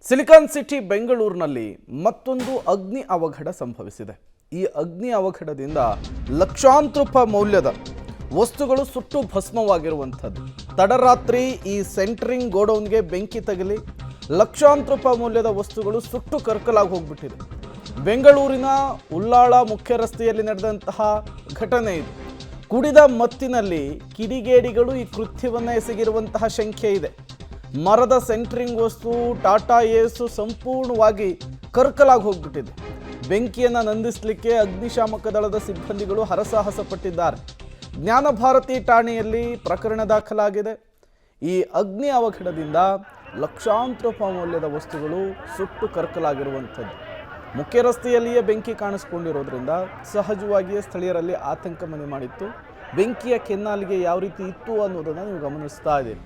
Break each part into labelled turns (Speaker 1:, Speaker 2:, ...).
Speaker 1: Silicon city ಬೆಂಗಳೂರಿನಲ್ಲಿ ಮತ್ತೊಂದು ಅಗ್ನಿ ಅವಘಡ ಸಂಭವಿಸಿದೆ. ಈ ಅಗ್ನಿ ಅವಘಡದಿಂದ ಲಕ್ಷಾಂತರ ರೂಪಾಯಿ ಮೌಲ್ಯದ ವಸ್ತುಗಳು ಸುಟ್ಟು ಭಸ್ಮವಾಗಿರುವಂಥದ್ದು. ತಡರಾತ್ರಿ ಈ ಸೆಂಟ್ರಿಂಗ್ ಗೋಡೌನ್ಗೆ ಬೆಂಕಿ ತಗಲಿ ಲಕ್ಷಾಂತರ ರೂಪಾಯಿ ಮೌಲ್ಯದ ವಸ್ತುಗಳು ಸುಟ್ಟು ಕರ್ಕಲಾಗಿ ಹೋಗ್ಬಿಟ್ಟಿದೆ. ಬೆಂಗಳೂರಿನ ಉಳ್ಳಾಳ ಮುಖ್ಯ ರಸ್ತೆಯಲ್ಲಿ ನಡೆದಂತಹ ಘಟನೆ ಇದು. ಕುಡಿದ ಮತ್ತಿನಲ್ಲಿ ಕಿಡಿಗೇಡಿಗಳು ಈ ಕೃತ್ಯವನ್ನು ಎಸಗಿರುವಂತಹ ಶಂಕೆ ಇದೆ. ಮರದ ಸೆಂಟ್ರಿಂಗ್ ವಸ್ತು ಟಾಟಾ ಏಸು ಸಂಪೂರ್ಣವಾಗಿ ಕರ್ಕಲಾಗಿ ಹೋಗ್ಬಿಟ್ಟಿದೆ. ಬೆಂಕಿಯನ್ನು ನಂದಿಸಲಿಕ್ಕೆ ಅಗ್ನಿಶಾಮಕ ದಳದ ಸಿಬ್ಬಂದಿಗಳು ಹರಸಾಹಸ ಪಟ್ಟಿದ್ದಾರೆ. ಜ್ಞಾನಭಾರತಿ ಠಾಣೆಯಲ್ಲಿ ಪ್ರಕರಣ ದಾಖಲಾಗಿದೆ. ಈ ಅಗ್ನಿ ಅವಘಡದಿಂದ ಲಕ್ಷಾಂತರ ರೂಪಾಯಿ ಮೌಲ್ಯದ ವಸ್ತುಗಳು ಸುಟ್ಟು ಕರ್ಕಲಾಗಿರುವಂಥದ್ದು. ಮುಖ್ಯ ರಸ್ತೆಯಲ್ಲಿಯೇ ಬೆಂಕಿ ಕಾಣಿಸ್ಕೊಂಡಿರೋದ್ರಿಂದ ಸಹಜವಾಗಿಯೇ ಸ್ಥಳೀಯರಲ್ಲಿ ಆತಂಕ ಮನೆ ಮಾಡಿತ್ತು. ಬೆಂಕಿಯ ಕೆನ್ನಾಲಿಗೆ ಯಾವ ರೀತಿ ಇತ್ತು ಅನ್ನೋದನ್ನು ನೀವು ಗಮನಿಸ್ತಾ ಇದ್ದೀರಿ.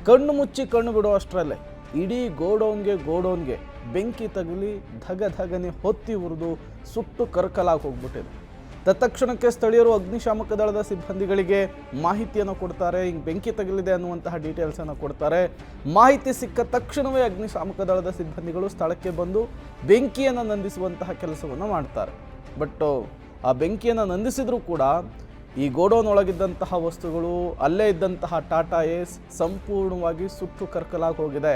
Speaker 1: ಕಣ್ಣು ಮುಚ್ಚಿ ಕಣ್ಣು ಬಿಡೋ ಅಷ್ಟರಲ್ಲೇ ಇಡೀ ಗೋಡೌನ್ಗೆ ಬೆಂಕಿ ತಗುಲಿ ಧಗಧಗನೆ ಹೊತ್ತಿ ಉರಿದು ಸುಟ್ಟು ಕರ್ಕಲಾಗಿ ಹೋಗ್ಬಿಟ್ಟಿದೆ. ತತ್ಕ್ಷಣಕ್ಕೆ ಸ್ಥಳೀಯರು ಅಗ್ನಿಶಾಮಕ ದಳದ ಸಿಬ್ಬಂದಿಗಳಿಗೆ ಮಾಹಿತಿಯನ್ನು ಕೊಡ್ತಾರೆ. ಹಿಂಗೆ ಬೆಂಕಿ ತಗಲಿದೆ ಅನ್ನುವಂತಹ ಡೀಟೇಲ್ಸನ್ನು ಕೊಡ್ತಾರೆ. ಮಾಹಿತಿ ಸಿಕ್ಕ ತಕ್ಷಣವೇ ಅಗ್ನಿಶಾಮಕ ದಳದ ಸಿಬ್ಬಂದಿಗಳು ಸ್ಥಳಕ್ಕೆ ಬಂದು ಬೆಂಕಿಯನ್ನು ನಂದಿಸುವಂತಹ ಕೆಲಸವನ್ನು ಮಾಡ್ತಾರೆ. ಬಟ್ ಆ ಬೆಂಕಿಯನ್ನು ನಂದಿಸಿದರೂ ಕೂಡ ಈ ಗೋಡೌನ್ ಒಳಗಿದ್ದಂತಹ ವಸ್ತುಗಳು, ಅಲ್ಲೇ ಇದ್ದಂತಹ ಟಾಟಾ ಏಸ್ ಸಂಪೂರ್ಣವಾಗಿ ಸುಟ್ಟು ಕರ್ಕಲಾಗಿ ಹೋಗಿದೆ.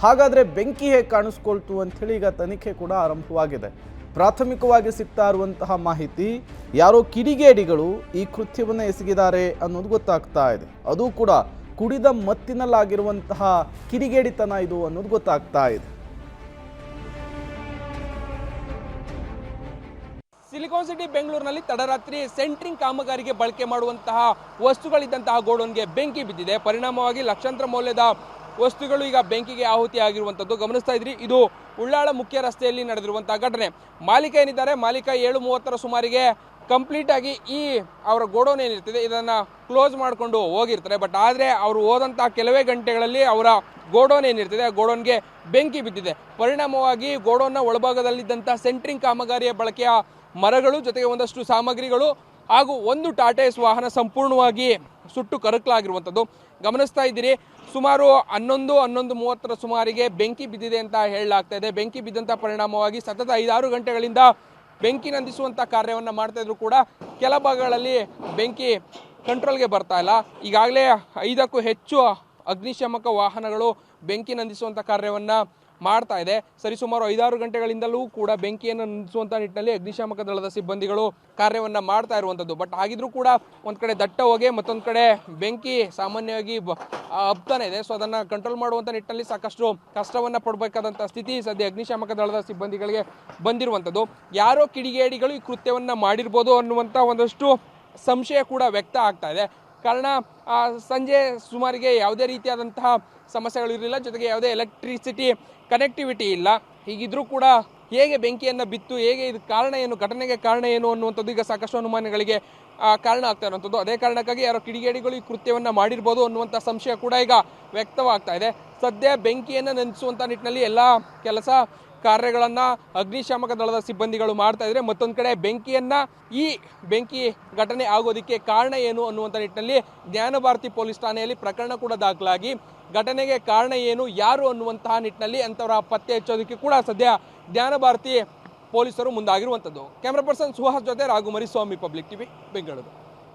Speaker 1: ಹಾಗಾದರೆ ಬೆಂಕಿ ಹೇಗೆ ಕಾಣಿಸ್ಕೊಳ್ತು ಅಂಥೇಳಿ ಈಗ ತನಿಖೆ ಕೂಡ ಆರಂಭವಾಗಿದೆ. ಪ್ರಾಥಮಿಕವಾಗಿ ಸಿಗ್ತಾ ಇರುವಂತಹ ಮಾಹಿತಿ, ಯಾರೋ ಕಿಡಿಗೇಡಿಗಳು ಈ ಕೃತ್ಯವನ್ನು ಎಸಗಿದ್ದಾರೆ ಅನ್ನೋದು ಗೊತ್ತಾಗ್ತಾ ಇದೆ. ಅದು ಕೂಡ ಕುಡಿದ ಮತ್ತಿನಲ್ಲಾಗಿರುವಂತಹ ಕಿಡಿಗೇಡಿತನ ಇದು ಅನ್ನೋದು ಗೊತ್ತಾಗ್ತಾ ಇದೆ.
Speaker 2: ಸಿಲಿಕಾನ್ ಸಿಟಿ ಬೆಂಗಳೂರಿನಲ್ಲಿ ತಡರಾತ್ರಿ ಸೆಂಟ್ರಿಂಗ್ ಕಾಮಗಾರಿಗೆ ಬಳಕೆ ಮಾಡುವಂತಹ ವಸ್ತುಗಳಿದ್ದಂತಹ ಗೋಡೌನ್ಗೆ ಬೆಂಕಿ ಬಿದ್ದಿದೆ. ಪರಿಣಾಮವಾಗಿ ಲಕ್ಷಾಂತರ ಮೌಲ್ಯದ ವಸ್ತುಗಳು ಈಗ ಬೆಂಕಿಗೆ ಆಹುತಿ ಆಗಿರುವಂಥದ್ದು ಗಮನಿಸ್ತಾ ಇದ್ರಿ. ಇದು ಉಳ್ಳಾಳ ಮುಖ್ಯ ರಸ್ತೆಯಲ್ಲಿ ನಡೆದಿರುವಂತಹ ಘಟನೆ. ಮಾಲೀಕ ಏನಿದ್ದಾರೆ, ಮಾಲೀಕ 7:30 ಸುಮಾರಿಗೆ ಕಂಪ್ಲೀಟ್ ಆಗಿ ಈ ಅವರ ಗೋಡೌನ್ ಏನಿರ್ತದೆ ಇದನ್ನು ಕ್ಲೋಸ್ ಮಾಡಿಕೊಂಡು ಹೋಗಿರ್ತಾರೆ. ಬಟ್ ಆದರೆ ಅವರು ಹೋದಂತಹ ಕೆಲವೇ ಗಂಟೆಗಳಲ್ಲಿ ಅವರ ಗೋಡೌನ್ ಏನಿರ್ತದೆ ಆ ಗೋಡೌನ್ಗೆ ಬೆಂಕಿ ಬಿದ್ದಿದೆ. ಪರಿಣಾಮವಾಗಿ ಗೋಡೌನ್ನ ಒಳಭಾಗದಲ್ಲಿದ್ದಂಥ ಸೆಂಟ್ರಿಂಗ್ ಕಾಮಗಾರಿಯ ಬಳಕೆಯ ಮರಗಳು ಜೊತೆಗೆ ಒಂದಷ್ಟು ಸಾಮಗ್ರಿಗಳು ಹಾಗೂ ಒಂದು ಟಾಟಾ ಏಸ್ ವಾಹನ ಸಂಪೂರ್ಣವಾಗಿ ಸುಟ್ಟು ಕರಕಲಾಗಿರುವಂಥದ್ದು ಗಮನಿಸ್ತಾ ಇದ್ದೀರಿ. ಸುಮಾರು 11:30 ಸುಮಾರಿಗೆ ಬೆಂಕಿ ಬಿದ್ದಿದೆ ಅಂತ ಹೇಳಲಾಗ್ತಾ ಇದೆ. ಬೆಂಕಿ ಬಿದ್ದಂಥ ಪರಿಣಾಮವಾಗಿ ಸತತ 5-6 ಗಂಟೆಗಳಿಂದ ಬೆಂಕಿ ನಂದಿಸುವಂಥ ಕಾರ್ಯವನ್ನು ಮಾಡ್ತಾ ಇದ್ರು ಕೂಡ ಕೆಲ ಭಾಗಗಳಲ್ಲಿ ಬೆಂಕಿ ಕಂಟ್ರೋಲ್ಗೆ ಬರ್ತಾ ಇಲ್ಲ. ಈಗಾಗಲೇ 5ಕ್ಕೂ ಹೆಚ್ಚು ಅಗ್ನಿಶಾಮಕ ವಾಹನಗಳು ಬೆಂಕಿ ನಂದಿಸುವಂಥ ಕಾರ್ಯವನ್ನು ಮಾಡ್ತಾ ಇದೆ. ಸರಿಸುಮಾರು 5-6 ಗಂಟೆಗಳಿಂದಲೂ ಕೂಡ ಬೆಂಕಿಯನ್ನು ನಂದಿಸುವಂಥ ನಿಟ್ಟಿನಲ್ಲಿ ಅಗ್ನಿಶಾಮಕ ದಳದ ಸಿಬ್ಬಂದಿಗಳು ಕಾರ್ಯವನ್ನು ಮಾಡ್ತಾ ಇರುವಂಥದ್ದು. ಬಟ್ ಆಗಿದ್ರೂ ಕೂಡ ಒಂದು ಕಡೆ ದಟ್ಟ ಹೊಗೆ, ಮತ್ತೊಂದು ಕಡೆ ಬೆಂಕಿ ಸಾಮಾನ್ಯವಾಗಿ ಹಬ್ತಾನೆ ಇದೆ. ಸೊ ಅದನ್ನು ಕಂಟ್ರೋಲ್ ಮಾಡುವಂಥ ನಿಟ್ಟಿನಲ್ಲಿ ಸಾಕಷ್ಟು ಕಷ್ಟವನ್ನು ಪಡಬೇಕಾದಂಥ ಸ್ಥಿತಿ ಸದ್ಯ ಅಗ್ನಿಶಾಮಕ ದಳದ ಸಿಬ್ಬಂದಿಗಳಿಗೆ ಬಂದಿರುವಂಥದ್ದು. ಯಾರೋ ಕಿಡಿಗೇಡಿಗಳು ಈ ಕೃತ್ಯವನ್ನು ಮಾಡಿರ್ಬೋದು ಅನ್ನುವಂಥ ಒಂದಷ್ಟು ಸಂಶಯ ಕೂಡ ವ್ಯಕ್ತ ಆಗ್ತಾ ಇದೆ. ಕಾರಣ ಸಂಜೆ ಸುಮಾರಿಗೆ ಯಾವುದೇ ರೀತಿಯಾದಂತಹ ಸಮಸ್ಯೆಗಳು ಇರಲಿಲ್ಲ, ಜೊತೆಗೆ ಯಾವುದೇ ಎಲೆಕ್ಟ್ರಿಸಿಟಿ ಕನೆಕ್ಟಿವಿಟಿ ಇಲ್ಲ. ಹೀಗಿದ್ರೂ ಕೂಡ ಹೇಗೆ ಬೆಂಕಿಯನ್ನು ಬಿತ್ತು, ಹೇಗೆ ಇದು ಕಾರಣ ಏನು, ಘಟನೆಗೆ ಕಾರಣ ಏನು ಅನ್ನುವಂಥದ್ದು ಈಗ ಸಾಕಷ್ಟು ಅನುಮಾನಗಳಿಗೆ ಕಾರಣ ಆಗ್ತಾ ಇರುವಂಥದ್ದು. ಅದೇ ಕಾರಣಕ್ಕಾಗಿ ಯಾರೋ ಕಿಡಿಗೇಡಿಗಳು ಈ ಕೃತ್ಯವನ್ನು ಮಾಡಿರ್ಬೋದು ಅನ್ನುವಂಥ ಸಂಶಯ ಕೂಡ ಈಗ ವ್ಯಕ್ತವಾಗ್ತಾ ಇದೆ. ಸದ್ಯ ಬೆಂಕಿಯನ್ನು ನಂದಿಸುವಂಥ ನಿಟ್ಟಿನಲ್ಲಿ ಎಲ್ಲ ಕೆಲಸ ಕಾರ್ಯಗಳನ್ನು ಅಗ್ನಿಶಾಮಕ ದಳದ ಸಿಬ್ಬಂದಿಗಳು ಮಾಡ್ತಾ ಇದ್ದಾರೆ. ಮತ್ತೊಂದು ಕಡೆ ಈ ಬೆಂಕಿ ಘಟನೆ ಆಗೋದಕ್ಕೆ ಕಾರಣ ಏನು ಅನ್ನುವಂಥ ನಿಟ್ಟಿನಲ್ಲಿ ಜ್ಞಾನಭಾರತಿ ಪೊಲೀಸ್ ಠಾಣೆಯಲ್ಲಿ ಪ್ರಕರಣ ಕೂಡ ದಾಖಲಾಗಿ ಘಟನೆಗೆ ಕಾರಣ ಏನು, ಯಾರು ಅನ್ನುವಂತಹ ನಿಟ್ಟಿನಲ್ಲಿ ಅಂಥವರ ಪತ್ತೆ ಹಚ್ಚೋದಕ್ಕೆ ಕೂಡ ಸದ್ಯ ಜ್ಞಾನಭಾರತಿ ಪೊಲೀಸರು ಮುಂದಾಗಿರುವಂಥದ್ದು. ಕ್ಯಾಮ್ರಾ ಪರ್ಸನ್ ಸುಹಾಸ್ ಜೊತೆ ರಾಘು ಮರಿಸ್ವಾಮಿ, ಪಬ್ಲಿಕ್ ಟಿವಿ, ಬೆಂಗಳೂರು.